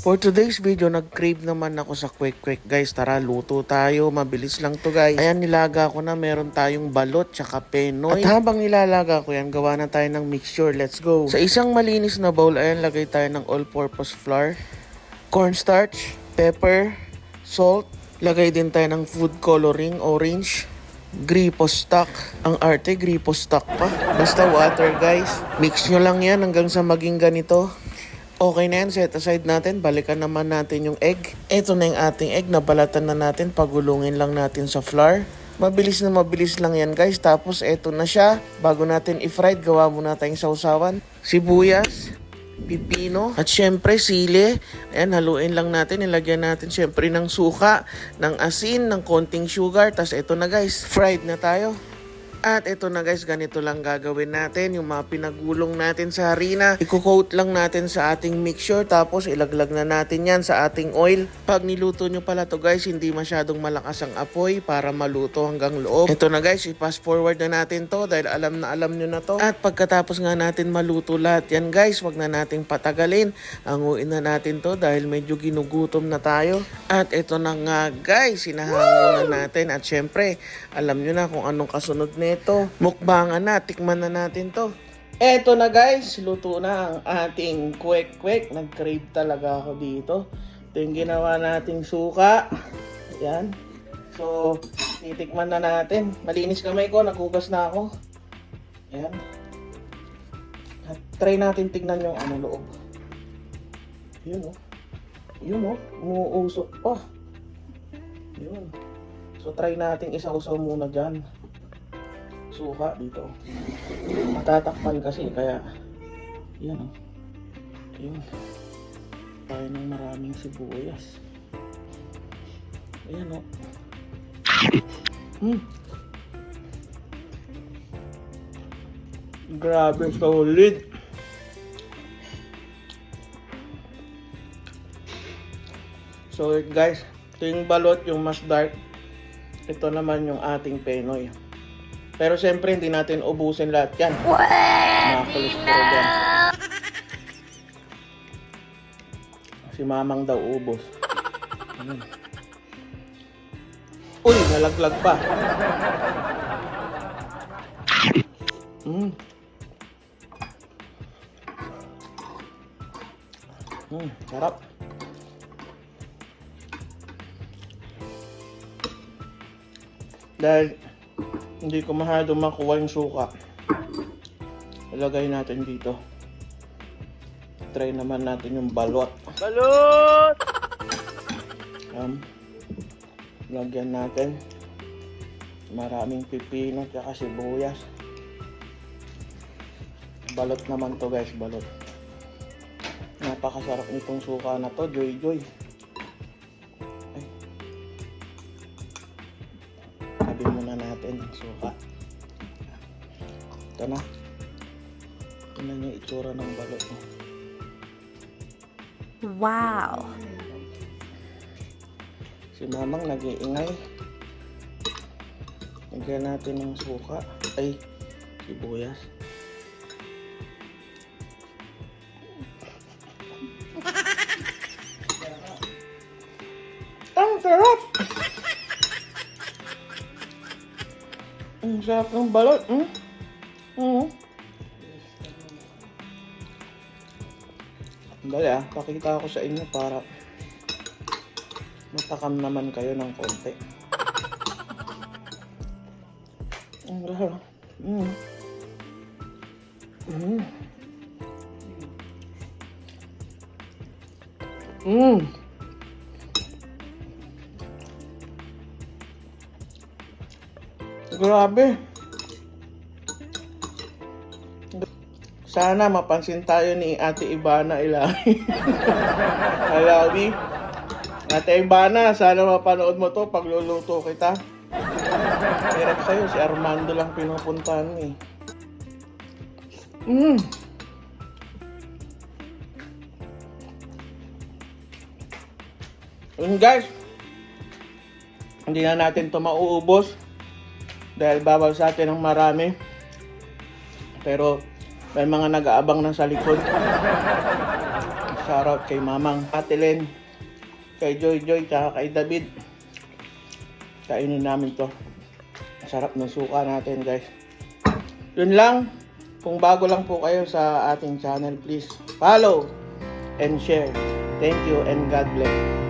For today's video, nag-crave naman ako sa kwek-kwek guys. Tara, luto tayo. Mabilis lang to guys. Ayan, nilaga ko na. Meron tayong balot tsaka penoy. At habang nilalaga ko yan, gawa na tayo ng mixture. Let's go. Sa isang malinis na bowl, ayan, lagay tayo ng all-purpose flour, cornstarch, pepper, salt. Lagay din tayo ng food coloring, orange, gripo stock. Ang arte, gripo stock pa. Basta water guys. Mix nyo lang yan hanggang sa maging ganito. Okay na yan, set aside natin. Balikan naman natin yung egg. Ito na yung ating egg. Nabalatan na natin. Pagulungin lang natin sa flour. Mabilis na mabilis lang yan guys. Tapos eto na siya. Bago natin i-fried, gawa muna tayong sausawan. Sibuyas, pipino, at syempre sili. Ayan, haluin lang natin. Ilagyan natin syempre ng suka, ng asin, ng konting sugar. Tapos eto na guys, fried na tayo. At ito na guys, ganito lang gagawin natin. Yung mga pinagulong natin sa harina, i-coat lang natin sa ating mixture. Tapos ilaglag na natin yan sa ating oil. Pag niluto nyo pala to guys, hindi masyadong malakas ang apoy para maluto hanggang loob. Ito na guys, i-fast forward na natin to dahil alam nyo na to. At pagkatapos nga natin maluto lahat yan guys, wag na nating patagalin. Anguin na natin to dahil medyo ginugutom na tayo. At ito na nga guys, sinahango na natin. At syempre, alam nyo na kung anong kasunod na ito. Mukbangan na, tikman na natin to. Eto na guys, luto na ang ating kwek-kwek. Nag-crave talaga ako dito. Ito yung ginawa nating suka. Yan. So, titikman na natin. Malinis kamay ko, naghugas na ako. Yan. At try natin tignan yung loob. Yun Yun umuusok pa. Yun. So, try natin isa-usaw muna dyan. Suka dito. Matatakpan kasi kaya yan Yun. Tayo ng maraming sibuyas. Ayan Grabe, solid. So guys, ito yung balot, yung mas dark. Ito naman yung ating penoy. Pero siyempre, hindi natin ubusin lahat yan. Pwede na! Si mamang daw ubos. Uy, nalaglag pa. Sarap. Dahil hindi ko masyado makuha yung suka, ilagay natin dito. Try naman natin yung balot. Lagyan natin maraming pipino at sibuyas. Balot naman to guys, balot. Napakasarap nitong suka na to, joy. Tabi muna natin yung suka. Ito na. Tingnan yung itsura ng balot mo. Wow! Si mamang nag-iingay. Lagyan natin ng suka. Ay, sibuyas. Ang sarap! Ang sarap ng balot. Dali pakita ko sa inyo para matakam naman kayo ng konti. Ang sarap. Grabe. Sana mapansin tayo ni Ate Ivana Ilahi. Alawi. Ate Ivana, sana mapanood mo to pag luluto kita. Hirap sa'yo, si Armando lang pinupuntahan mo eh. Guys, hindi na natin to mauubos dahil bawal sa atin ng marami. Pero may mga nag-aabang na sa likod. Shoutout kay Mamang Ate Len, kay Joy Joy, tsaka kay David. Kainin namin to. Sarap ng suka natin, guys. Yun lang. Kung bago lang po kayo sa ating channel, please follow and share. Thank you and God bless.